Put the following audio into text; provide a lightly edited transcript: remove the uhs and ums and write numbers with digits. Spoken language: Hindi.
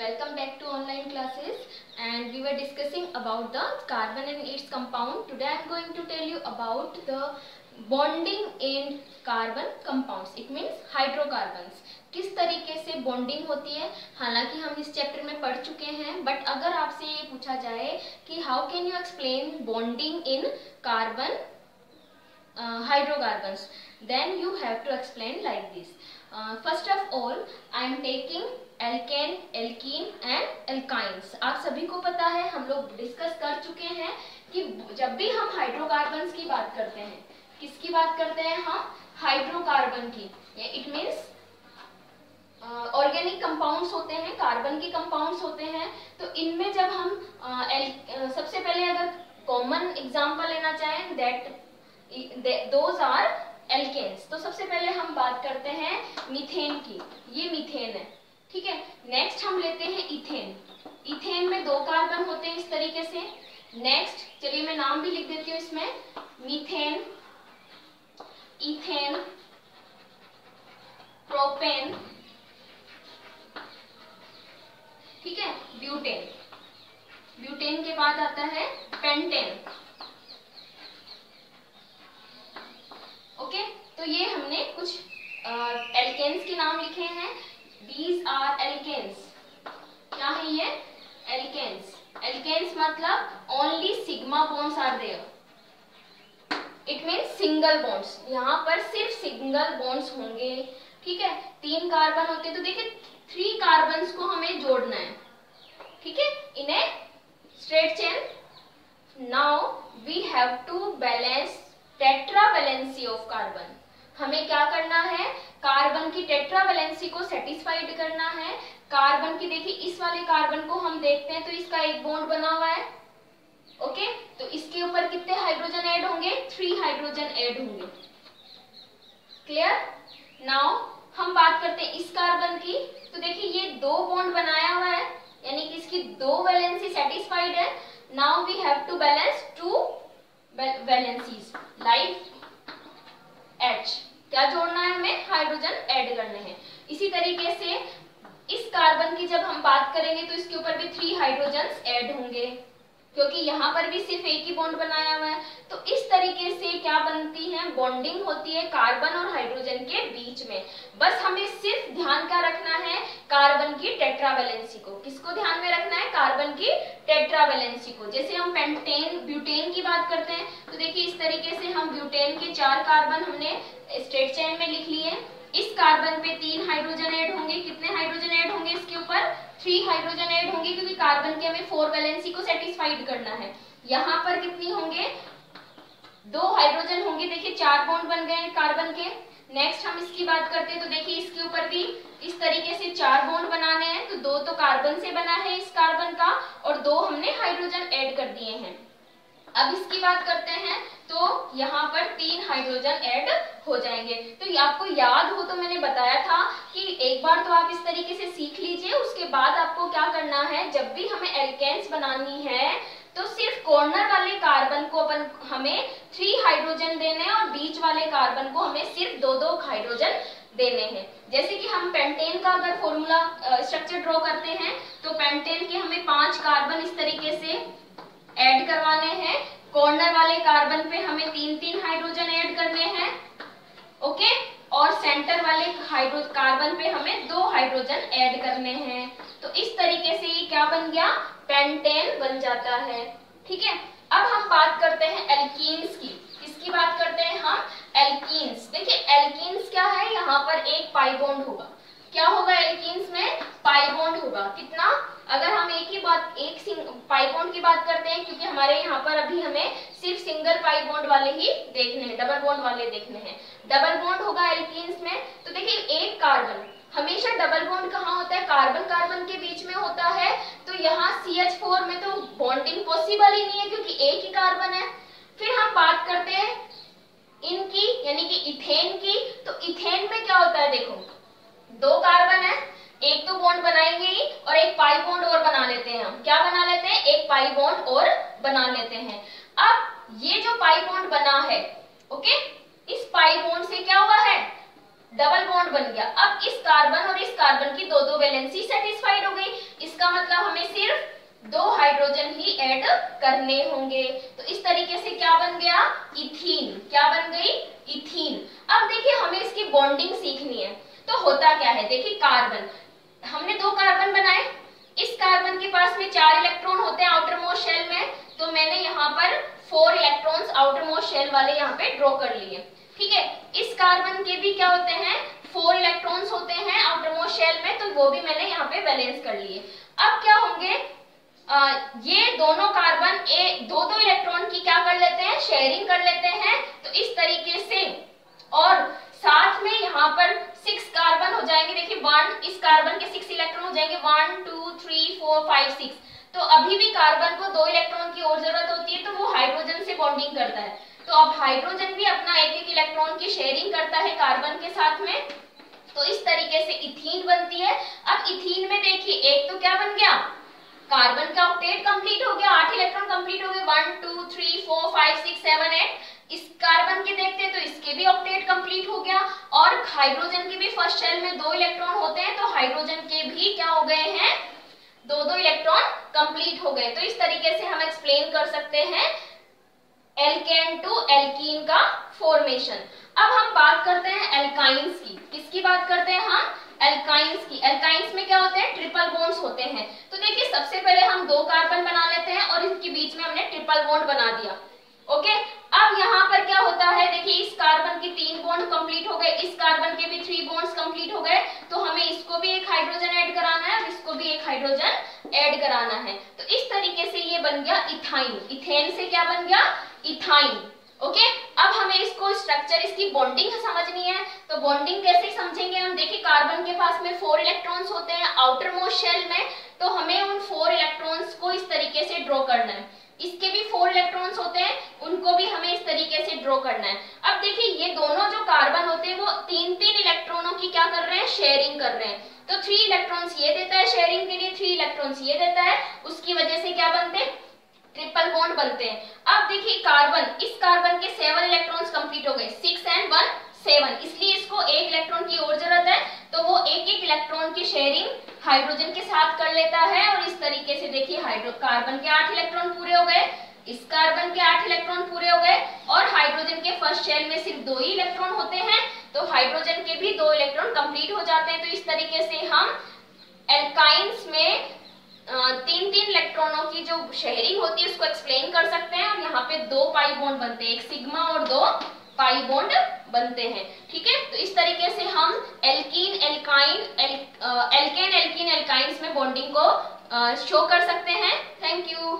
Welcome back to online classes, and we were discussing about the carbon and its compound. Today I am going to tell you about the bonding in carbon compounds. It means hydrocarbons. किस तरीके से बॉन्डिंग होती है, हालांकि हम इस चैप्टर में पढ़ चुके हैं, बट अगर आपसे ये पूछा जाए कि how can you explain bonding in carbon hydrocarbons, then you have to explain like this. First of all, I am taking alkane, alkene and alkynes. आप सभी को पता है, हम लोग डिस्कस कर चुके हैं कि जब भी हम हाइड्रोकार्बन्स की बात करते हैं, किसकी बात करते हैं हम? हाइड्रोकार्बन की. इट मीन्स ऑर्गेनिक कंपाउंड्स होते हैं, कार्बन के कंपाउंड्स होते हैं. तो इनमें जब हम सबसे पहले अगर कॉमन एग्जांपल लेना चाहें, दैट दोज आर एल्केन्स. तो सबसे पहले हम बात करते हैं मीथेन की. ये मीथेन है, ठीक है. नेक्स्ट हम लेते हैं इथेन. इथेन में 2 कार्बन होते हैं इस तरीके से. नेक्स्ट चलिए मैं नाम भी लिख देती हूँ इसमें, मीथेन, इथेन, प्रोपेन, ठीक है, ब्यूटेन. ब्यूटेन के बाद आता है पेंटेन. ओके, तो ये हमने कुछ एल्केन्स के नाम लिखे हैं. These are alkanes. क्या है ये? एल्केन्स. एल्केन्स मतलब only sigma bonds are there. It means single bonds. यहाँ पर सिर्फ सिंगल बॉन्ड्स होंगे, ठीक है. 3 कार्बन होते हैं, तो देखिए 3 कार्बन्स को हमें जोड़ना है, ठीक है, in a straight chain. Now we have to balance tetravalency of carbon. हमें क्या करना है? कार्बन की टेट्रावैलेंसी को सेटिस्फाइड करना है. कार्बन की देखिए, इस वाले कार्बन को हम देखते हैं तो इसका एक बॉन्ड बना हुआ है. ओके, तो इसके ऊपर कितने हाइड्रोजन ऐड होंगे? 3 हाइड्रोजन ऐड होंगे. क्लियर? नाउ हम बात करते हैं इस कार्बन की. तो देखिए ये 2 बॉन्ड बनाया हुआ है, यानी कि इसकी 2 वैलेंसी सेटिस्फाइड है. Now we have to balance 2 valencies like H. क्या जोड़ना है हमें? हाइड्रोजन ऐड करने हैं. इसी तरीके से इस कार्बन की जब हम बात करेंगे तो इसके ऊपर भी 3 हाइड्रोजन्स ऐड होंगे, क्योंकि यहाँ पर भी सिर्फ एक ही बॉन्ड बनाया हुआ है. तो इस तरीके से क्या बनती है? बॉन्डिंग होती है कार्बन और हाइड्रोजन के बीच में. बस हमें सिर्फ ध्यान क्या रखना है? कार्बन की टेट्रावैलेंसी को. किसको ध्यान में रखना है? कार्बन की टेट्रावैलेंसी को. जैसे हम पेंटेन, ब्यूटेन की बात करते हैं, तो देखिए इस तरीके से हम ब्यूटेन के 4 कार्बन हमने स्ट्रेट चेन में लिख लिए. इस कार्बन पे 3 हाइड्रोजन ऐड होंगे. कितने हाइड्रोजन ऐड होंगे इसके ऊपर? 3 हाइड्रोजन ऐड होंगे, क्योंकि कार्बन के हमें 4 वैलेंसी को सेटिस्फाइड करना है. यहाँ पर कितनी होंगे? 2 हाइड्रोजन होंगे. देखिए 4 बॉन्ड बन गए कार्बन के. नेक्स्ट हम इसकी बात करते हैं, तो देखिए इसके ऊपर भी इस तरीके से 4 बॉन्ड बनाने हैं. तो 2 तो कार्बन से बना है इस कार्बन का, और 2 हमने हाइड्रोजन ऐड कर दिए हैं. अब इसकी बात करते हैं, तो यहाँ पर 3 हाइड्रोजन ऐड हो जाएंगे. तो आपको याद हो तो मैंने बताया था कि एक बार तो आप इस तरीके से सीख लीजिए. उसके बाद आपको क्या करना है? जब भी हमें एल्केन्स बनानी है तो सिर्फ कॉर्नर वाले कार्बन को हमें 3 हाइड्रोजन देने हैं, और बीच वाले कार्बन को हमें सिर्फ 2-2 हाइड्रोजन देने हैं. जैसे कि हम पेंटेन का अगर फॉर्मूला स्ट्रक्चर ड्रॉ करते हैं, तो पेंटेन के हमें 5 कार्बन इस तरीके से ऐड करवाने हैं. कॉर्नर वाले कार्बन पे हमें 3-3 हाइड्रोजन ऐड करने हैं. ओके, और सेंटर वाले कार्बन पे हमें 2 हाइड्रोजन ऐड करने हैं. तो इस तरीके से ये क्या बन गया? पेंटेन बन जाता है, ठीक है. अब हम बात करते हैं एल्कीन्स की. किसकी बात करते हैं हम? एल्कीन्स. देखिए एल्कीन्स क्या है? यहाँ पर एक पाई बॉन्ड होगा. क्या होगा एल्कीन्स में? पाई बॉन्ड होगा. कितना? अगर हम एक पाई बॉन्ड की बात करते हैं, क्योंकि हमारे यहाँ पर अभी हमें सिर्फ सिंगल पाई बॉन्ड वाले ही देखने हैं, डबल बॉन्ड वाले देखने हैं. डबल बॉन्ड होगा एल्कीन्स में. तो देखिए एक कार्बन, हमेशा डबल बॉन्ड कहाँ होता है? कार्बन कार्बन के बीच में होता है. तो यहाँ CH4 में तो बॉन्डिंग पॉसिबल ही नहीं है, क्योंकि एक ही कार्बन है. फिर हम बात करते हैं इनकी, यानी कि इथेन की. तो इथेन में क्या होता है? देखो 2 कार्बन है, एक तो बॉन्ड बनाएंगे ही, और एक पाई बॉन्ड और बना लेते हैं. हम क्या बना लेते हैं? एक पाई बॉन्ड और बना लेते हैं. अब ये जो पाई बॉन्ड बना है, ओके, इस पाई बॉन्ड से क्या हुआ है? डबल बॉन्ड बन गया। अब इस कार्बन और इस कार्बन की दो दो वैलेंसी सेटिस्फाइड हो गई। इस इसका मतलब हमें सिर्फ 2 हाइड्रोजन ही ऐड करने होंगे। तो इस तरीके से क्या बन गया, इथीन। क्या बन गई, इथीन। अब देखिए हमें इसकी बॉन्डिंग सीखनी है। तो होता क्या है, देखिए कार्बन, हमने 2 कार्बन बनाए, इस कार्बन के पास में 4 इलेक्ट्रॉन होते हैं आउटर मोस्ट शेल में, तो मैंने यहाँ पर 4 इलेक्ट्रॉन्स आउटर मोस्ट शेल वाले यहाँ पे ड्रॉ कर लिए। ठीक है, इस कार्बन के भी क्या होते हैं, 4 इलेक्ट्रॉन्स होते हैं आउटर मोस्ट शेल में, तो वो भी मैंने यहाँ पे बैलेंस कर लिए। अब क्या होंगे, ये दोनों कार्बन दो इलेक्ट्रॉन की क्या कर लेते हैं, शेयरिंग कर लेते हैं। तो इस तरीके से, और साथ में यहाँ पर 6 कार्बन हो जाएंगे। देखिए 1, इस कार्बन के 6 इलेक्ट्रॉन हो जाएंगे, 1 2 3 4 5 6। तो अभी भी कार्बन को 2 इलेक्ट्रॉन की और जरूरत होती है, तो वो हाइड्रोजन से बॉन्डिंग करता है। तो अब हाइड्रोजन भी अपना एक इलेक्ट्रॉन की शेयरिंग करता है कार्बन के साथ में। तो इस तरीके से इथीन बनती है। अब इथीन में देखिए एक तो क्या बन गया, कार्बन का ऑक्टेट कंप्लीट हो गया, 8 इलेक्ट्रॉन कंप्लीट हो गए, 1 2 3 4 5 6 7 8। इस कार्बन के देखते हैं तो इसके भी ऑक्टेट कंप्लीट हो गया, और हाइड्रोजन के भी फर्स्ट शेल में 2 इलेक्ट्रॉन होते हैं, तो हाइड्रोजन के भी क्या हो गए हैं, 2 इलेक्ट्रॉन कंप्लीट हो गए। तो इस तरीके से हम एक्सप्लेन कर सकते हैं एल्केन टू एल्कीन का फॉर्मेशन। अब हम बात करते हैं एल्काइंस की। किसकी बात करते हैं हम, एल्काइंस की। एल्काइंस में क्या होते हैं, ट्रिपल बॉन्ड्स होते हैं। तो देखिए सबसे पहले हम 2 कार्बन बना लेते हैं और इसके बीच में हमने ट्रिपल बॉन्ड बना दिया। ओके, अब यहाँ पर क्या होता है, देखिए इस कार्बन के 3 बॉन्ड कंप्लीट हो गए, इस कार्बन के भी 3 बॉन्ड्स कंप्लीट हो गए, तो हमें इसको भी एक हाइड्रोजन ऐड कराना है और इसको भी एक हाइड्रोजन ऐड कराना है। तो इस तरीके से ये बन गया इथाइन। इथेन से क्या बन गया, इथाइन। ओके, अब हमें इसको स्ट्रक्चर, इसकी बॉन्डिंग समझनी है। तो बॉन्डिंग कैसे समझेंगे हम, देखिए कार्बन के पास में 4 इलेक्ट्रॉन्स होते हैं आउटर मोस्ट शेल में, तो हमें उन 4 इलेक्ट्रॉन्स को इस तरीके से ड्रॉ करना है। इसके भी 4 इलेक्ट्रॉन्स होते हैं, उनको भी हमें इस तरीके से ड्रॉ करना है। अब देखिए ये दोनों जो कार्बन होते हैं वो 3-3 इलेक्ट्रॉनों की क्या कर रहे हैं, शेयरिंग कर रहे हैं। तो 3 इलेक्ट्रॉन्स ये देता है शेयरिंग के लिए, 3 इलेक्ट्रॉन्स ये देता है, उसकी वजह से क्या बनते हैं, ट्रिपल बॉन्ड बनते हैं। अब देखिए कार्बन, इस कार्बन के 7 इलेक्ट्रॉन्स कंप्लीट हो गए, 6 and 1 7, इसलिए इसको 1 इलेक्ट्रॉन की और जरूरत है, तो वो एक इलेक्ट्रॉन की शेयरिंग हाइड्रोजन के साथ कर लेता है। और इस तरीके से देखिए कार्बन के 8 इलेक्ट्रॉन पूरे हो गए, इस कार्बन के 8 इलेक्ट्रॉन पूरे हो गए, और हाइड्रोजन के फर्स्ट शेल में सिर्फ 2 ही इलेक्ट्रॉन होते हैं, तो हाइड्रोजन के भी 2 इलेक्ट्रॉन कंप्लीट हो जाते हैं। तो इस तरीके से हम एल्काइंस में 3-3 इलेक्ट्रॉनों की जो शेयरिंग होती है उसको एक्सप्लेन कर सकते हैं। और यहाँ पे 2 पाई बॉन्ड बनते हैं, एक सिग्मा और 2 पाई बॉन्ड बनते हैं। ठीक है, तो इस तरीके से हम एल्केन एल्काइंस में बॉन्डिंग को शो कर सकते हैं। Thank you.